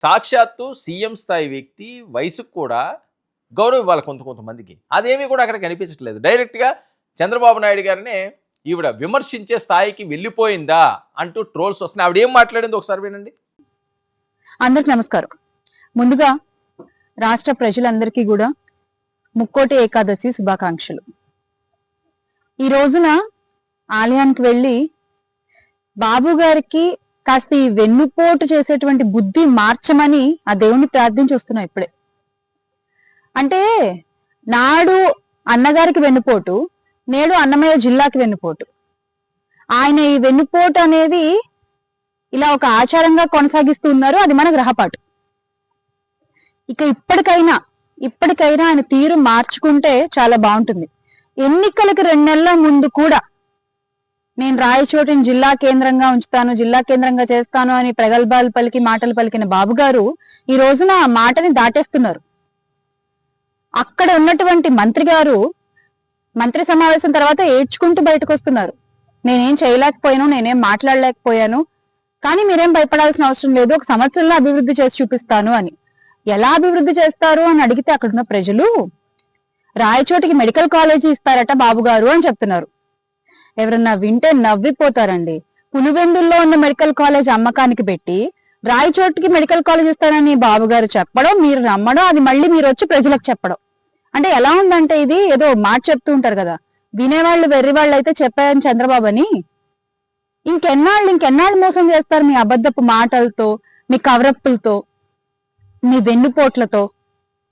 సాక్షాత్తు సీఎం స్థాయి వ్యక్తి వయసుకు కూడా గౌరవం ఇవ్వాలి కొంతమందికి. అదేమీ కూడా అక్కడ కనిపించట్లేదు. డైరెక్ట్‌గా చంద్రబాబు నాయుడు గారినే ఈవిడ విమర్శించే స్థాయికి వెళ్ళిపోయిందా అంటూ ట్రోల్స్ వస్తున్నాయి. ఆవిడ ఏం మాట్లాడిందో ఒకసారి వినండి. అందరికి నమస్కారం. ముందుగా రాష్ట్ర ప్రజలందరికీ కూడా ముక్కోటి ఏకాదశి శుభాకాంక్షలు. ఈ రోజున ఆలయానికి వెళ్ళి బాబు గారికి కాస్త ఈ వెన్నుపోటు చేసేటువంటి బుద్ధి మార్చమని ఆ దేవుణ్ణి ప్రార్థించి వస్తున్నాం ఇప్పుడే. అంటే నాడు అన్నగారికి వెన్నుపోటు, నేడు అన్నమయ్య జిల్లాకి వెన్నుపోటు. ఆయన ఈ వెన్నుపోటు అనేది ఇలా ఒక ఆచారంగా కొనసాగిస్తూ ఉన్నారు. అది మన గ్రహపాటు. ఇక ఇప్పటికైనా ఆయన తీరు మార్చుకుంటే చాలా బాగుంటుంది. ఎన్నికలకి 2 నెలల ముందు కూడా నేను రాయచోటిని జిల్లా కేంద్రంగా ఉంచుతాను, జిల్లా కేంద్రంగా చేస్తాను అని ప్రగల్భాలు పలికి మాటలు పలికిన బాబు గారు ఈ రోజున ఆ మాటని దాటేస్తున్నారు. అక్కడ ఉన్నటువంటి మంత్రి గారు మంత్రి సమావేశం తర్వాత ఏడ్చుకుంటూ బయటకు వస్తున్నారు. నేనేం చేయలేకపోయాను, నేనేం మాట్లాడలేకపోయాను, కానీ మీరేం భయపడాల్సిన అవసరం లేదు, 1 సంవత్సరంలో అభివృద్ధి చేసి చూపిస్తాను అని. ఎలా అభివృద్ధి చేస్తారు అని అడిగితే అక్కడున్న ప్రజలు రాయచోటికి మెడికల్ కాలేజీ ఇస్తారట బాబు గారు అని చెప్తున్నారు. ఎవరన్నా వింటే నవ్విపోతారండి. పులివెందుల్లో ఉన్న మెడికల్ కాలేజ్ అమ్మకానికి పెట్టి రాయచోటికి మెడికల్ కాలేజ్ ఇస్తారని బాబు గారు చెప్పడం, మీరు నమ్మడం, అది మళ్ళీ మీరు వచ్చి ప్రజలకు చెప్పడం. అంటే ఎలా ఉందంటే ఇది ఏదో మాట చెప్తూ ఉంటారు కదా, వినేవాళ్ళు వెర్రివాళ్ళు అయితే చెప్పారని చంద్రబాబు అని. ఇంకెన్నాళ్ళు మోసం చేస్తారు మీ అబద్ధపు మాటలతో, మీ కవరప్పులతో, మీ వెన్నుపోట్లతో.